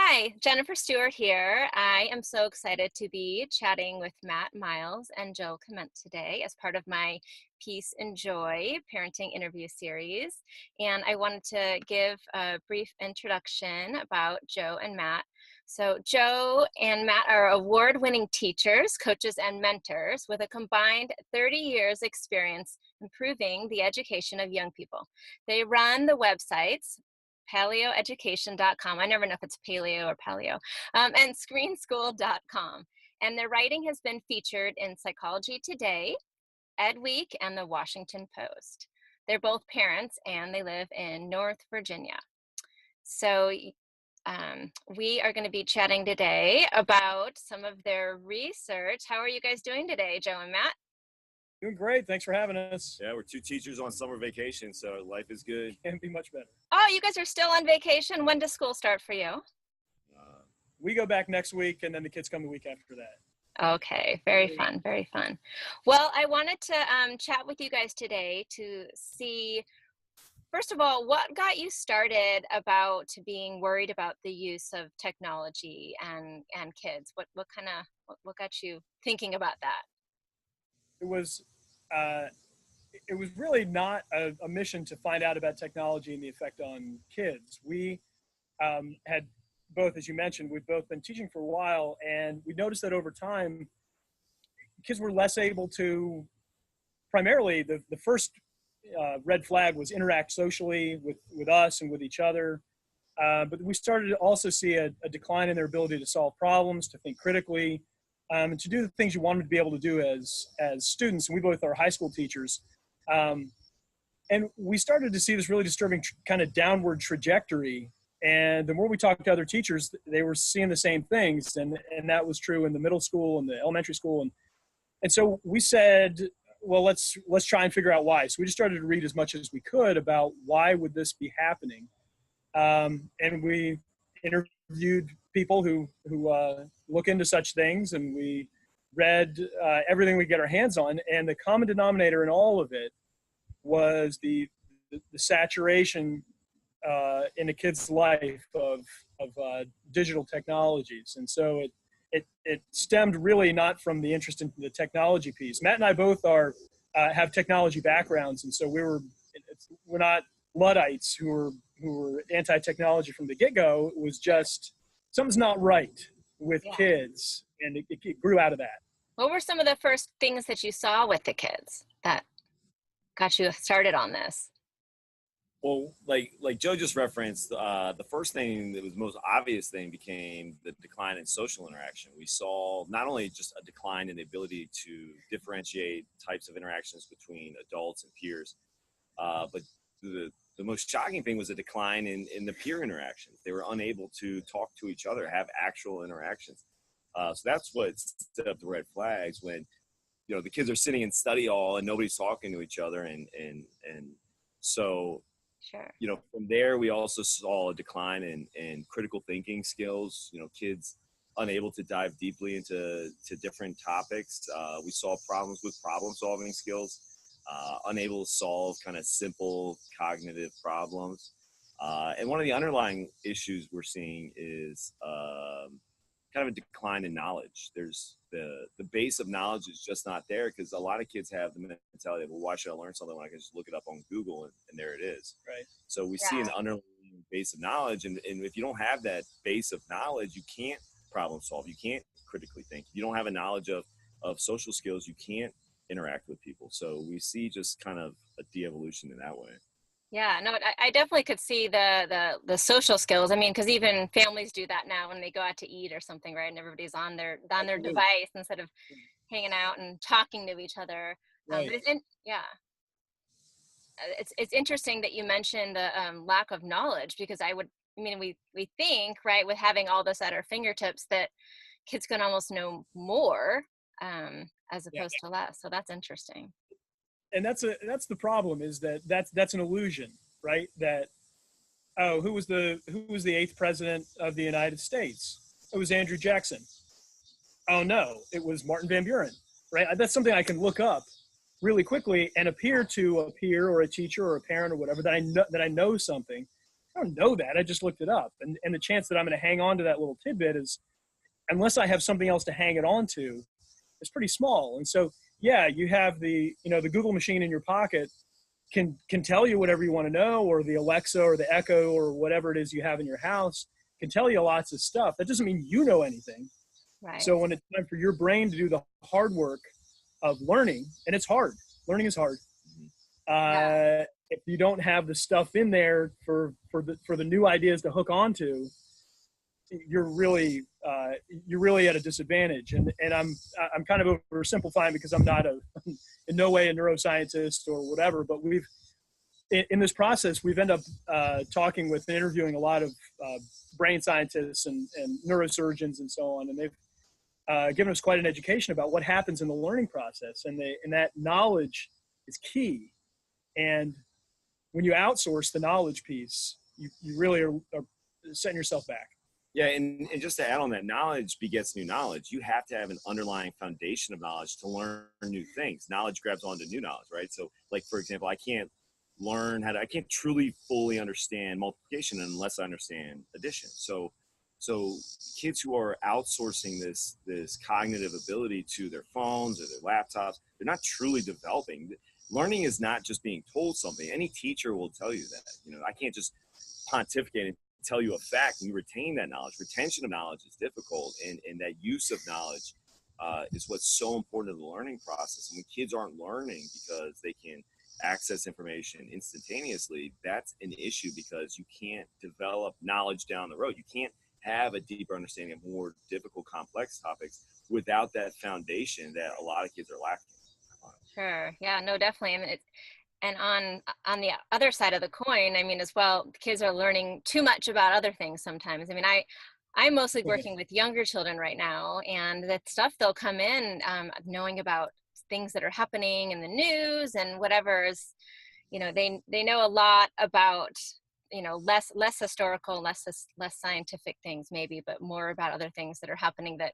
Hi, Jennifer Stewart here. I am so excited to be chatting with Matt Miles and Joe Clement today as part of my Peace and Joy parenting interview series. And I wanted to give a brief introduction about Joe and Matt. So Joe and Matt are award-winning teachers, coaches, and mentors with a combined 30 years experience improving the education of young people. They run the websites paleoeducation.com. I never know if it's paleo or paleo, and screenschool.com. And their writing has been featured in Psychology Today, Ed Week, and the Washington Post. They're both parents and they live in North Virginia. So we are going to be chatting today about some of their research. How are you guys doing today, Joe and Matt? Doing great. Thanks for having us. Yeah, we're two teachers on summer vacation, so life is good. Can't be much better. Oh, you guys are still on vacation. When does school start for you? We go back next week, and then the kids come the week after that. Okay, very fun, very fun. Well, I wanted to chat with you guys today to see, first of all, what got you started about being worried about the use of technology and kids? What got you thinking about that? It was really not a mission to find out about technology and the effect on kids. We had both, as you mentioned, we've both been teaching for a while, and we noticed that over time, kids were less able to, primarily the first red flag was interact socially with us and with each other. But we started to also see a decline in their ability to solve problems, to think critically, and to do the things you want them to be able to do as students. And we both are high school teachers. And we started to see this really disturbing kind of downward trajectory. And the more we talked to other teachers, they were seeing the same things. And that was true in the middle school and the elementary school. And so we said, well, let's try and figure out why. So we just started to read as much as we could about why would this be happening. And we interviewed people who look into such things, and we read everything we get our hands on. And the common denominator in all of it was the saturation in a kid's life of digital technologies. And so it stemmed really not from the interest in the technology piece. Matt and I both have technology backgrounds, and so we're not Luddites who were anti-technology from the get-go. It was just something's not right with kids, and it grew out of that. What were some of the first things that you saw with the kids that got you started on this? Well, like Joe just referenced, the first thing that was the most obvious thing became the decline in social interaction. We saw not only just a decline in the ability to differentiate types of interactions between adults and peers, but the most shocking thing was a decline in the peer interactions. They were unable to talk to each other, have actual interactions. So that's what set up the red flags when, the kids are sitting in study hall and nobody's talking to each other. And so, sure. From there, we also saw a decline in critical thinking skills, kids unable to dive deeply into different topics. We saw problems with problem solving skills. Unable to solve kind of simple cognitive problems. And one of the underlying issues we're seeing is kind of a decline in knowledge. There's the base of knowledge is just not there because a lot of kids have the mentality of, well, why should I learn something when I can just look it up on Google and there it is. Right. So we see an underlying base of knowledge, and if you don't have that base of knowledge, you can't problem solve. You can't critically think. You don't have a knowledge of social skills. You can't interact with people. So we see just kind of a de-evolution in that way. Yeah, no, I definitely could see the social skills. I mean, because even families do that now when they go out to eat or something, right? And everybody's on their device instead of hanging out and talking to each other. Right. It's interesting that you mentioned the lack of knowledge, because we think, right, with having all this at our fingertips that kids can almost know more as opposed to less. So that's interesting. And that's the problem, is that's an illusion, right? That, who was the 8th president of the United States? It was Andrew Jackson. Oh no, it was Martin Van Buren, right? That's something I can look up really quickly and appear to a peer or a teacher or a parent or whatever that I know something. I don't know that. I just looked it up. And the chance that I'm going to hang on to that little tidbit is, unless I have something else to hang it on to, is pretty small. And so, yeah, you have the, the Google machine in your pocket can tell you whatever you want to know, or the Alexa or the Echo or whatever it is you have in your house can tell you lots of stuff. That doesn't mean you know anything. Right. So when it's time for your brain to do the hard work of learning, and it's hard, learning is hard. If you don't have the stuff in there for the new ideas to hook onto, you're really at a disadvantage. And I'm kind of oversimplifying, because I'm not in no way a neuroscientist or whatever, but in this process, we've ended up talking with and interviewing a lot of brain scientists and neurosurgeons and so on, and they've given us quite an education about what happens in the learning process, and that knowledge is key. And when you outsource the knowledge piece, you really are setting yourself back. Yeah, and just to add on that, knowledge begets new knowledge. You have to have an underlying foundation of knowledge to learn new things. Knowledge grabs onto new knowledge, right? So, like, for example, I can't truly fully understand multiplication unless I understand addition. So kids who are outsourcing this cognitive ability to their phones or their laptops, they're not truly developing. Learning is not just being told something. Any teacher will tell you that. I can't just pontificate and tell you a fact and you retain that knowledge. Retention of knowledge is difficult, and that use of knowledge is what's so important to the learning process. And when kids aren't learning because they can access information instantaneously, that's an issue, because you can't develop knowledge down the road. You can't have a deeper understanding of more difficult, complex topics without that foundation that a lot of kids are lacking. Sure. Yeah, no, definitely. I mean, and on the other side of the coin, I mean, as well, kids are learning too much about other things sometimes. I mean, I'm mostly working with younger children right now, and the stuff they'll come in knowing about things that are happening in the news and whatever is, they know a lot about, less historical, less scientific things maybe, but more about other things that are happening that,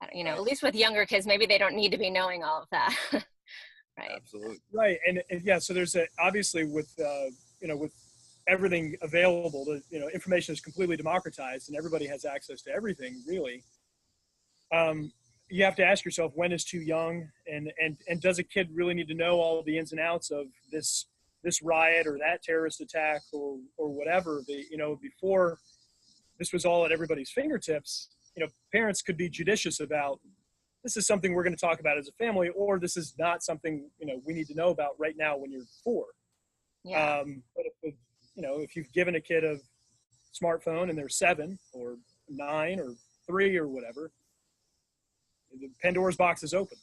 at least with younger kids, maybe they don't need to be knowing all of that. Right. Absolutely. Right. And yeah, so there's obviously with everything available, information is completely democratized and everybody has access to everything, really. You have to ask yourself, when is too young, and does a kid really need to know all the ins and outs of this riot or that terrorist attack or whatever? Before this was all at everybody's fingertips, parents could be judicious about, this is something we're going to talk about as a family, or this is not something, we need to know about right now when you're 4. Yeah. But if you've given a kid a smartphone and they're 7 or 9 or 3 or whatever, the Pandora's box is open.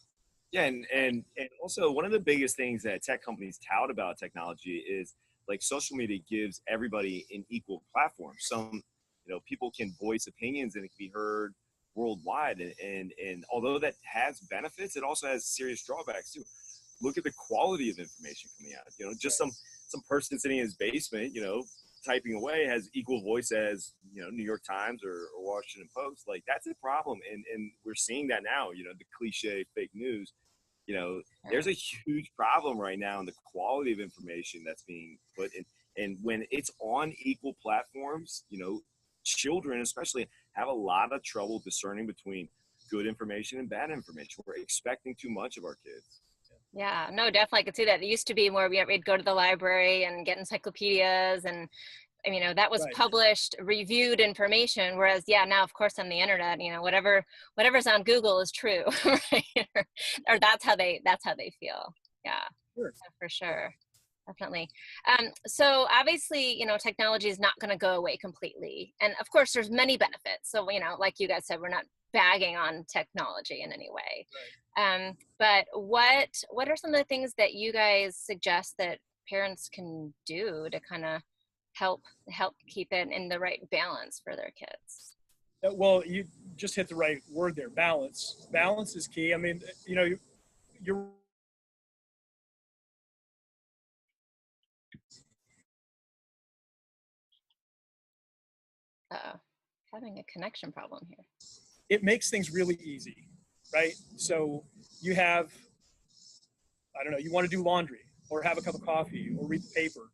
Yeah, and also one of the biggest things that tech companies tout about technology is, like, social media gives everybody an equal platform. Some, people can voice opinions and it can be heard worldwide, and although that has benefits, it also has serious drawbacks too. Look at the quality of information coming out. Just some person sitting in his basement, typing away, has equal voice as New York Times or Washington Post. Like, that's a problem, and we're seeing that now. The cliche fake news. There's a huge problem right now in the quality of information that's being put in, and when it's on equal platforms, children especially have a lot of trouble discerning between good information and bad information. We're expecting too much of our kids. Yeah, no, definitely. I could see that. It used to be more, we'd go to the library and get encyclopedias, and that was published, reviewed information. Whereas, now, of course, on the internet, whatever's on Google is true, right? or that's how they feel. Yeah, sure. For sure. Definitely. So obviously, technology is not going to go away completely. And of course, there's many benefits. So, like you guys said, we're not bagging on technology in any way. Right. But what are some of the things that you guys suggest that parents can do to kind of help keep it in the right balance for their kids? Well, you just hit the right word there, balance. Balance is key. I mean, you're Having a connection problem here. It makes things really easy, right? So you have, I don't know, you want to do laundry or have a cup of coffee or read the paper.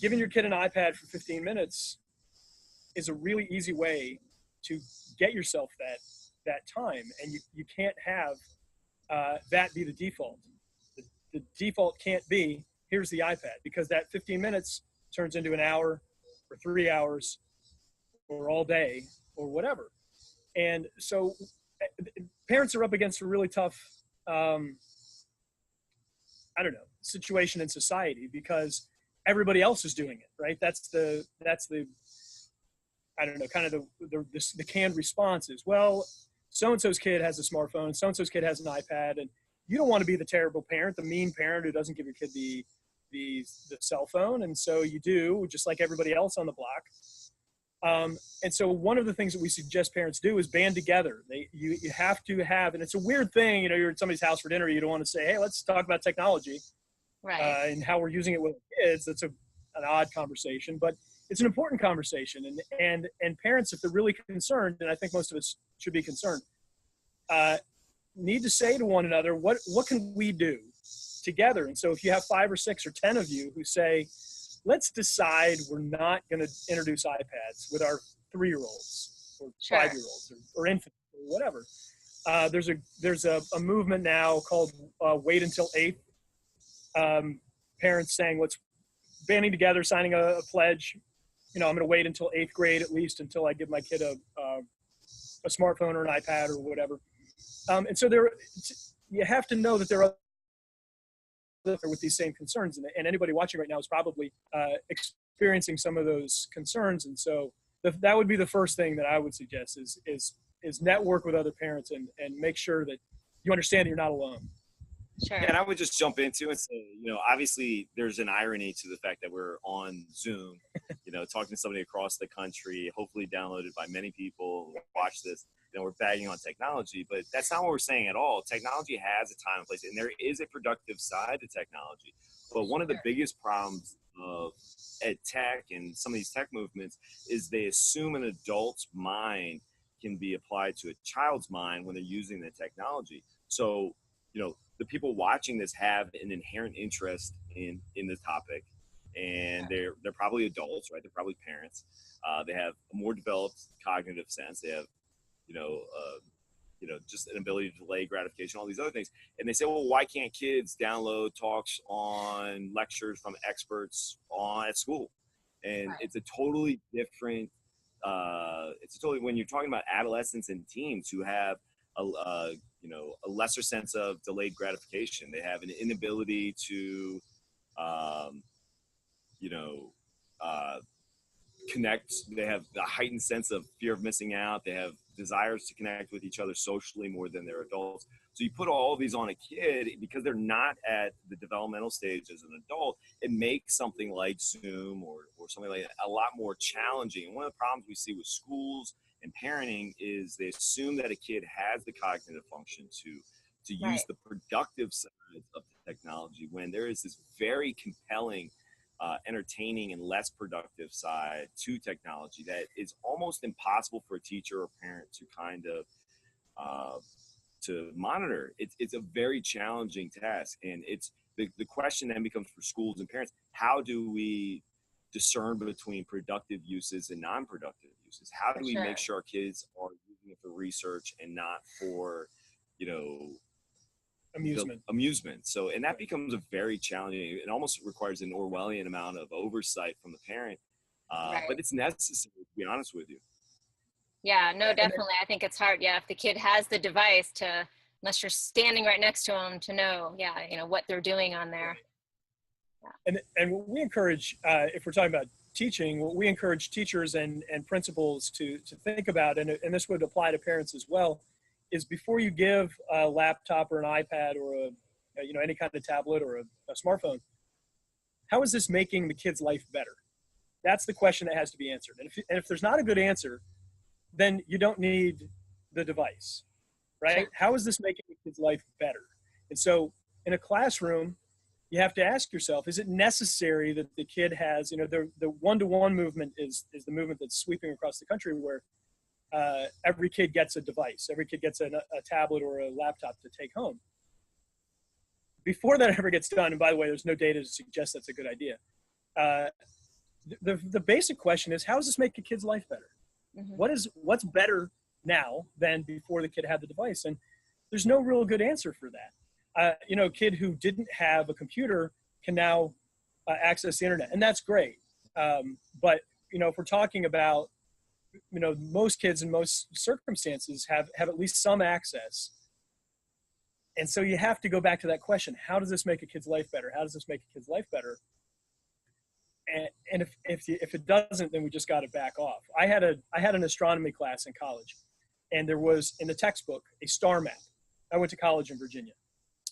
giving your kid an iPad for 15 minutes is a really easy way to get yourself that time, and you can't have that be the default. The default can't be, here's the iPad, because that 15 minutes turns into an hour or 3 hours or all day or whatever. And so parents are up against a really tough, situation in society, because everybody else is doing it, right? That's the kind of the canned response is, well, so-and-so's kid has a smartphone, so-and-so's kid has an iPad, and you don't want to be the terrible parent, the mean parent who doesn't give your kid the cell phone, and so you do, just like everybody else on the block. And so one of the things that we suggest parents do is band together. You have to have, and it's a weird thing, you're at somebody's house for dinner, you don't want to say, hey, let's talk about technology, Right. and how we're using it with kids. That's an odd conversation, but it's an important conversation. And parents, if they're really concerned, and I think most of us should be concerned, need to say to one another, what can we do together? And so if you have 5 or 6 or 10 of you who say, let's decide we're not going to introduce iPads with our 3-year-olds or Sure. 5-year-olds or infants or whatever. There's a movement now called Wait Until 8th. Parents saying, let's banding together, signing a pledge. I'm going to wait until 8th grade, at least until I give my kid a smartphone or an iPad or whatever. And so you have to know that there are with these same concerns, and anybody watching right now is probably experiencing some of those concerns. And so that would be the first thing that I would suggest is network with other parents and make sure that you understand that you're not alone. Sure. Yeah, and I would just jump into and say, obviously there's an irony to the fact that we're on Zoom, talking to somebody across the country, hopefully downloaded by many people who watch this. We're bagging on technology, but that's not what we're saying at all. Technology has a time and place, and there is a productive side to technology. But one of the biggest problems of ed tech and some of these tech movements is they assume an adult's mind can be applied to a child's mind when they're using the technology. So, the people watching this have an inherent interest in the topic, and they're probably adults, right? They're probably parents. They have a more developed cognitive sense. They have just an ability to delay gratification, all these other things. And they say, well, why can't kids download talks on lectures from experts at school? And it's a totally different, when you're talking about adolescents and teens who have a lesser sense of delayed gratification. They have an inability to, connect. They have a heightened sense of fear of missing out. They have desires to connect with each other socially more than they're adults. So you put all of these on a kid because they're not at the developmental stage as an adult. It makes something like Zoom or something like that a lot more challenging. And one of the problems we see with schools and parenting is they assume that a kid has the cognitive function to use the productive side of the technology, when there is this very compelling entertaining and less productive side to technology that is almost impossible for a teacher or parent to kind of to monitor. It's a very challenging task, and it's the question then becomes for schools and parents: how do we discern between productive uses and non-productive uses? How do we make sure our kids are using it for research and not for amusement? So, and that becomes a very challenging, it almost requires an Orwellian amount of oversight from the parent, but it's necessary, to be honest with you. Yeah, no, definitely. I think it's hard. Yeah, if the kid has the device, unless you're standing right next to them, to know, what they're doing on there. Yeah. And what we encourage, if we're talking about teaching, what we encourage teachers and principals to think about, and this would apply to parents as well, is before you give a laptop or an iPad or any kind of tablet or a smartphone, how is this making the kid's life better? That's the question that has to be answered. And if there's not a good answer, then you don't need the device, right? Sure. How is this making the kid's life better? And so in a classroom, you have to ask yourself, is it necessary that the kid has, the one-to-one movement is the movement that's sweeping across the country, where every kid gets a device. Every kid gets a tablet or a laptop to take home. Before that ever gets done, and by the way, there's no data to suggest that's a good idea, the basic question is, how does this make a kid's life better? What's better now than before the kid had the device? And there's no real good answer for that. A kid who didn't have a computer can now access the internet, and that's great. But if we're talking about, most kids in most circumstances have at least some access. And so you have to go back to that question: how does this make a kid's life better? How does this make a kid's life better? And if it doesn't, then we just got to back off. I had an astronomy class in college, and there was in the textbook a star map. I went to college in Virginia.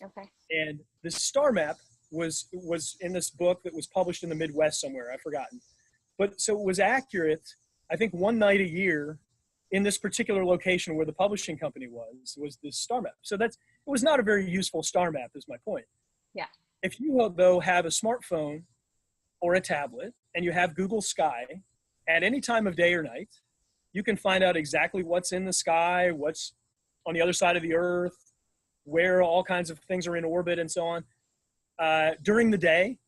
Okay. And this star map was in this book that was published in the Midwest somewhere. I've forgotten. But so it was accurate, I think, one night a year in this particular location where the publishing company was this star map. So it was not a very useful star map, is my point. Yeah. If you, though, have a smartphone or a tablet and you have Google Sky, at any time of day or night, you can find out exactly what's in the sky, what's on the other side of the earth, where all kinds of things are in orbit and so on. During the day,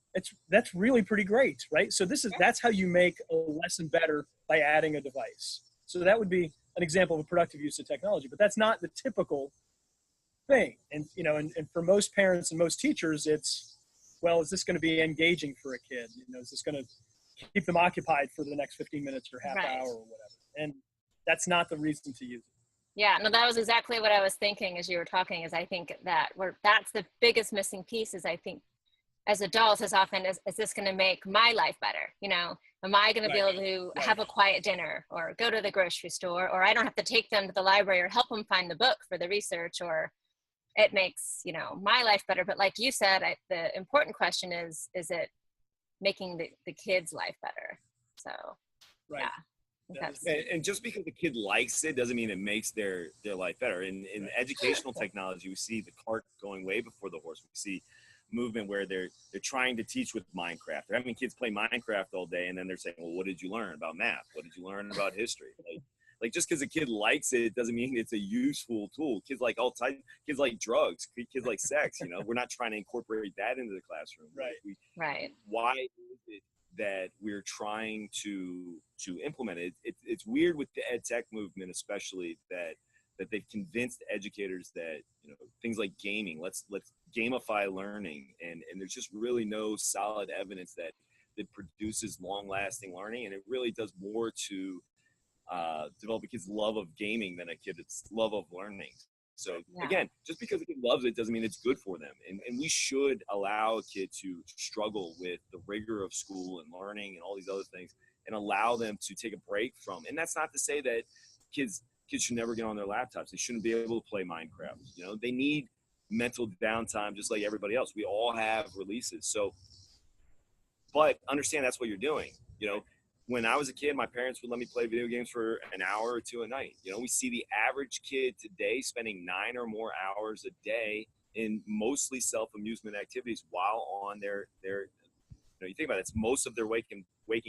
that's really pretty great, right? So that's how you make a lesson better, by adding a device. So that would be an example of a productive use of technology, but that's not the typical thing. And and for most parents and most teachers, it's, well, is this going to be engaging for a kid? Is this going to keep them occupied for the next 15 minutes or half hour or whatever? And that's not the reason to use it. Yeah, no, that was exactly what I was thinking as you were talking, is I think that's the biggest missing piece, is I think as adults, as often is this going to make my life better? Am I going to be able to have a quiet dinner, or go to the grocery store, or I don't have to take them to the library or help them find the book for the research, or it makes, my life better. But like you said, the important question is it making the kid's life better? So, yeah. And just because the kid likes it doesn't mean it makes their life better. In educational technology, we see the cart going way before the horse. We see movement where they're trying to teach with Minecraft. They're having kids play Minecraft all day, and then they're saying, well, what did you learn about math? What did you learn about history? Like just because a kid likes it doesn't mean it's a useful tool. Kids like all types. Kids like drugs. Kids like sex. We're not trying to incorporate that into the classroom. Right. Right. Why is it that we're trying to implement it? It's weird with the ed tech movement, especially that they've convinced educators that things like gaming, let's gamify learning, and there's just really no solid evidence that it produces long-lasting learning, and it really does more to develop a kid's love of gaming than a kid's love of learning. So again, just because a kid loves it doesn't mean it's good for them. And we should allow a kid to struggle with the rigor of school and learning and all these other things, and allow them to take a break from. And that's not to say that kids should never get on their laptops. They shouldn't be able to play Minecraft. They need mental downtime just like everybody else. We all have releases. So, but understand that's what you're doing. When I was a kid, my parents would let me play video games for an hour or two a night. We see the average kid today spending 9 or more hours a day in mostly self-amusement activities while on their you think about it, it's most of their waking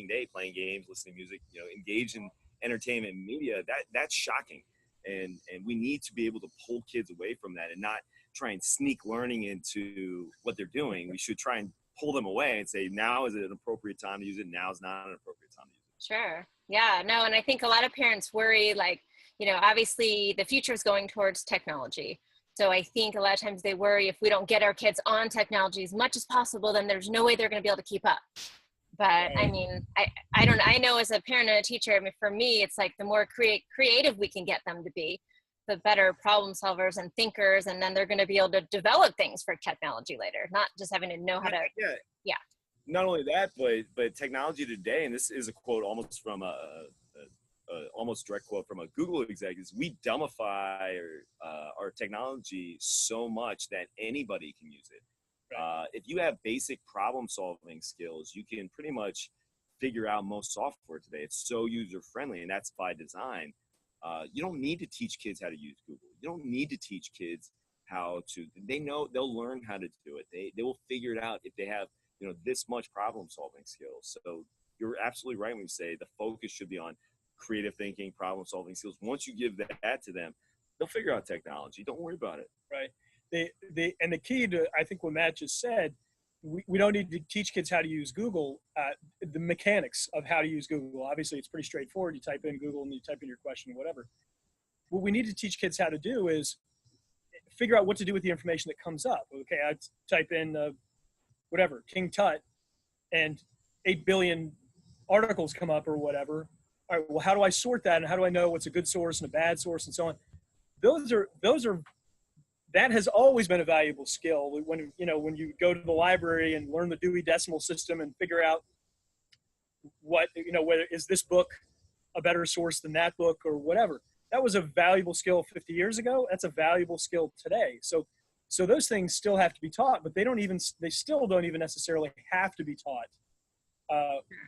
day playing games, listening to music, engaged in entertainment and media. That's shocking. And we need to be able to pull kids away from that and not try and sneak learning into what they're doing. We should try and pull them away and say, now is it an appropriate time to use it? Now is not an appropriate time to use it. Sure. Yeah, no. And I think a lot of parents worry, obviously the future is going towards technology. So I think a lot of times they worry, if we don't get our kids on technology as much as possible, then there's no way they're going to be able to keep up. But I mean, I know as a parent and a teacher, for me, it's like the more creative we can get them to be, the better problem solvers and thinkers, and then they're going to be able to develop things for technology later, not just having to know how to. Yeah. Not only that, but technology today, and this is a quote almost from a almost direct quote from a Google executive: we dumbify our technology so much that anybody can use it. If you have basic problem solving skills, you can pretty much figure out most software today. It's so user friendly, and that's by design. You don't need to teach kids how to use Google. You don't need to teach kids how to. They'll learn how to do it. They will figure it out if they have this much problem solving skills. So you're absolutely right when you say the focus should be on creative thinking, problem solving skills. Once you give that to them, they'll figure out technology. Don't worry about it. Right. And the key to, I think, what Matt just said, we don't need to teach kids how to use Google, the mechanics of how to use Google. Obviously, it's pretty straightforward. You type in Google and you type in your question, whatever. What we need to teach kids how to do is figure out what to do with the information that comes up. Okay, I type in whatever, King Tut, and 8 billion articles come up or whatever. All right, well, how do I sort that, and how do I know what's a good source and a bad source and so on? That has always been a valuable skill. When you go to the library and learn the Dewey Decimal System and figure out whether is this book a better source than that book or whatever. That was a valuable skill 50 years ago. That's a valuable skill today. So those things still have to be taught, but they still don't even necessarily have to be taught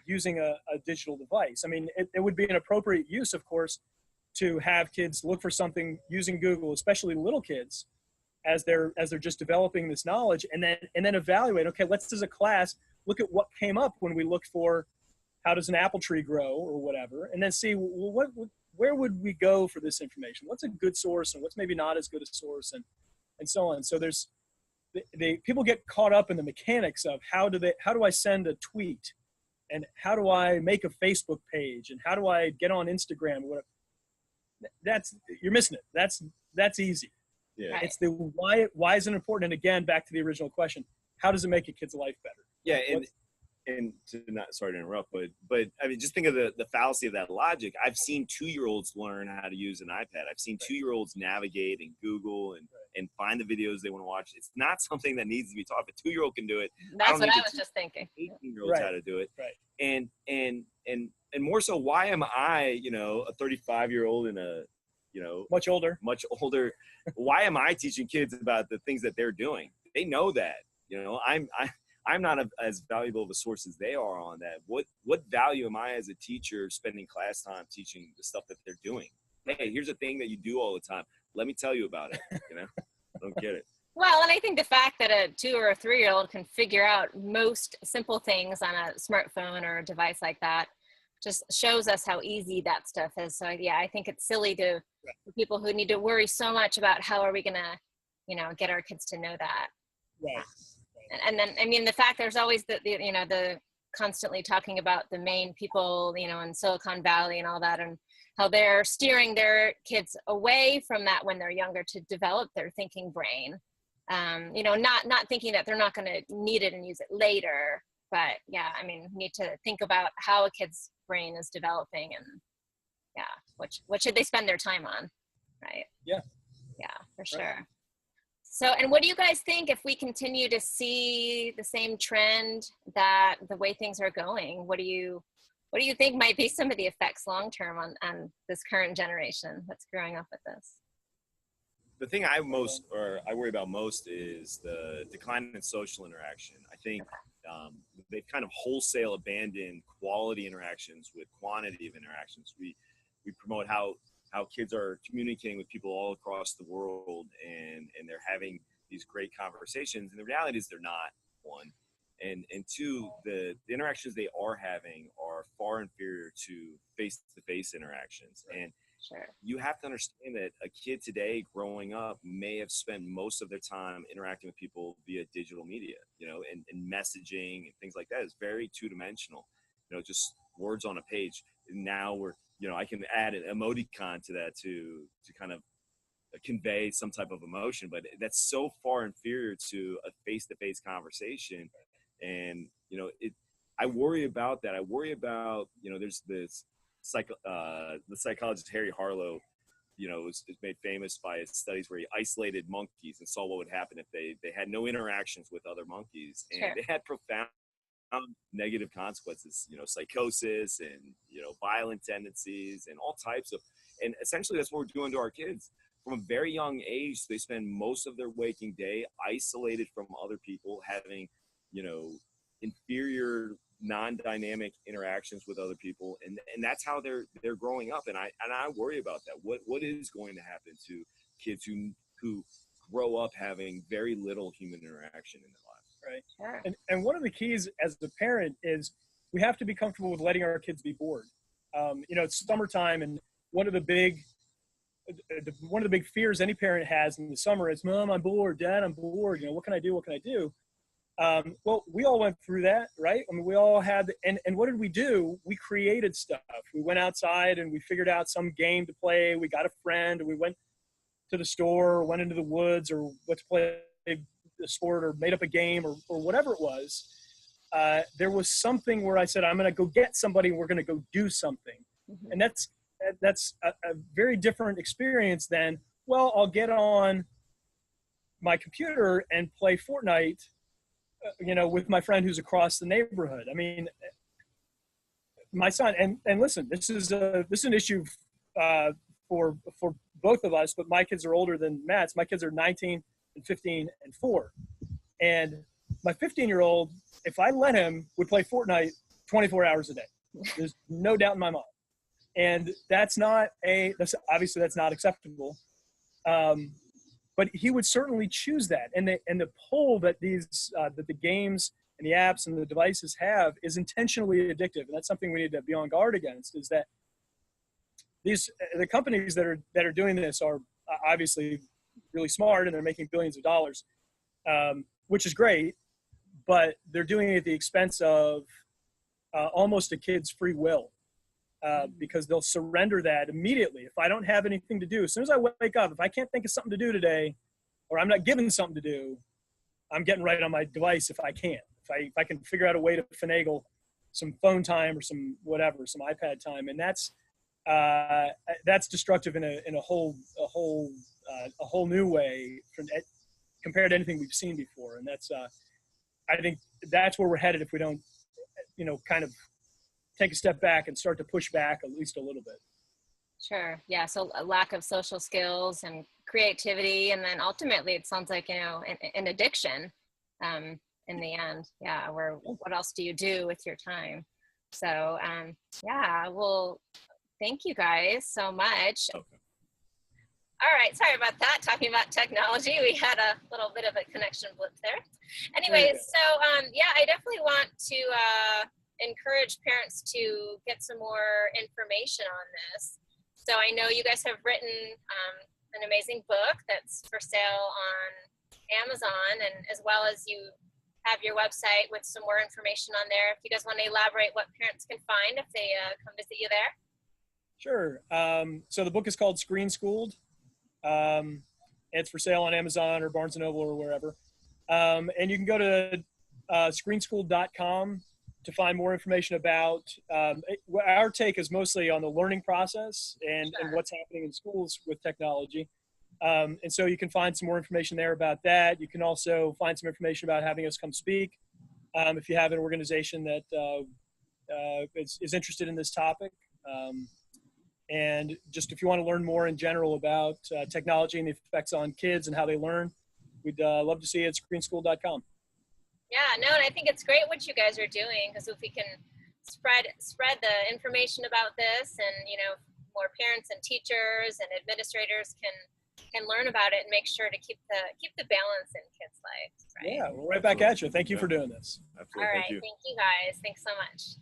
using a digital device. I mean, it would be an appropriate use, of course, to have kids look for something using Google, especially little kids, as they're just developing this knowledge, and then evaluate. Okay, let's as a class look at what came up when we looked for how does an apple tree grow or whatever, and then see where would we go for this information? What's a good source and what's maybe not as good a source, and so on. So there's people get caught up in the mechanics of how do I send a tweet, and how do I make a Facebook page, and how do I get on Instagram or whatever. You're missing it. That's easy. Yeah. Right. It's the why is it important? And again, back to the original question, how does it make a kid's life better? Yeah, and to not, sorry to interrupt, but I mean, just think of the fallacy of that logic. I've seen 2-year-olds learn how to use an iPad. I've seen 2-year-olds navigate and Google and find the videos they want to watch. It's not something that needs to be taught. If a 2-year-old can do it, that's what I was just thinking. 18-year-olds how to do it. Right. And more so, why am I, a 35-year-old and a much older. Why am I teaching kids about the things that they're doing? They know that, I'm not as valuable of a source as they are on that. What value am I as a teacher spending class time teaching the stuff that they're doing? Hey, here's a thing that you do all the time. Let me tell you about it. I don't get it. Well, and I think the fact that a 2 or a 3-year-old can figure out most simple things on a smartphone or a device like that just shows us how easy that stuff is. So yeah, I think it's silly for people who need to worry so much about how are we going to, get our kids to know that. Right. And then, I mean, the fact there's always the constantly talking about the main people, in Silicon Valley and all that, and how they're steering their kids away from that when they're younger to develop their thinking brain. Not thinking that they're not going to need it and use it later. But yeah, I mean, we need to think about how a kid's brain is developing, and what should they spend their time on, right? Yeah, for sure. So, and what do you guys think if we continue to see the same trend, that the way things are going? What do you think might be some of the effects long term on this current generation that's growing up with this? The thing I worry about most is the decline in social interaction. I think they've kind of wholesale abandoned quality interactions with quantity of interactions. We promote how kids are communicating with people all across the world, and they're having these great conversations. And the reality is they're not, one. And two, the interactions they are having are far inferior to face-to-face interactions. And sure, you have to understand that a kid today growing up may have spent most of their time interacting with people via digital media, and messaging and things like that is very two-dimensional, just words on a page. And now I can add an emoticon to that to kind of convey some type of emotion, but that's so far inferior to a face-to-face conversation. And, I worry about that. I worry about, there's this the psychologist Harry Harlow, is made famous by his studies where he isolated monkeys and saw what would happen if they had no interactions with other monkeys. And sure, they had profound negative consequences, psychosis and, violent tendencies and all types of, and essentially that's what we're doing to our kids. From a very young age, they spend most of their waking day isolated from other people, having, inferior non-dynamic interactions with other people, and that's how they're growing up. And I worry about that. What is going to happen to kids who grow up having very little human interaction in their lives? Right. sure. And one of the keys as a parent is we have to be comfortable with letting our kids be bored. It's summertime, and one of the big fears any parent has in the summer is, Mom, I'm bored. Dad, I'm bored. What can I do? What can I do? Well, we all went through that, right? I mean, we all had, and what did we do? We created stuff. We went outside and we figured out some game to play. We got a friend and we went to the store or went into the woods or let's play a sport or made up a game or whatever it was. There was something where I said, I'm going to go get somebody and we're going to go do something. Mm-hmm. And that's a very different experience than, well, I'll get on my computer and play Fortnite, with my friend who's across the neighborhood. I mean, my son, and listen, this is an issue for both of us, but my kids are older than Matt's. My kids are 19 and 15 and 4. And my 15-year-old, if I let him, would play Fortnite 24 hours a day. There's no doubt in my mind. And that's obviously not acceptable. But he would certainly choose that. And the pull that that the games and the apps and the devices have is intentionally addictive. And that's something we need to be on guard against, is that the companies that are doing this are obviously really smart and they're making billions of dollars, which is great, but they're doing it at the expense of almost a kid's free will. Because they'll surrender that immediately. If I don't have anything to do, as soon as I wake up, if I can't think of something to do today, or I'm not given something to do, I'm getting right on my device if I can. If I can figure out a way to finagle some phone time or some whatever, some iPad time, and that's destructive in a whole new way compared to anything we've seen before. And that's I think that's where we're headed if we don't, kind of take a step back and start to push back at least a little bit. Sure. Yeah. So a lack of social skills and creativity, and then ultimately it sounds like, an addiction in the end. Yeah. Where what else do you do with your time? So yeah, well, thank you guys so much. Okay. All right. Sorry about that. Talking about technology, we had a little bit of a connection blip there. Anyways, so yeah, I definitely want to encourage parents to get some more information on this. So I know you guys have written an amazing book that's for sale on Amazon, and as well as you have your website with some more information on there. If you guys want to elaborate what parents can find if they come visit you there. Sure. So the book is called Screen Schooled. It's for sale on Amazon or Barnes & Noble or wherever. And you can go to screenschooled.com to find more information about our take is mostly on the learning process and what's happening in schools with technology. And so you can find some more information there about that. You can also find some information about having us come speak if you have an organization that is interested in this topic. And just if you want to learn more in general about technology and the effects on kids and how they learn, we'd love to see you at screenschool.com. Yeah, no, and I think it's great what you guys are doing, because if we can spread the information about this, and more parents and teachers and administrators can learn about it and make sure to keep the balance in kids' lives, right? Yeah, we're right back at you. Thank you for doing this. Absolutely. All right, thank you guys. Thanks so much.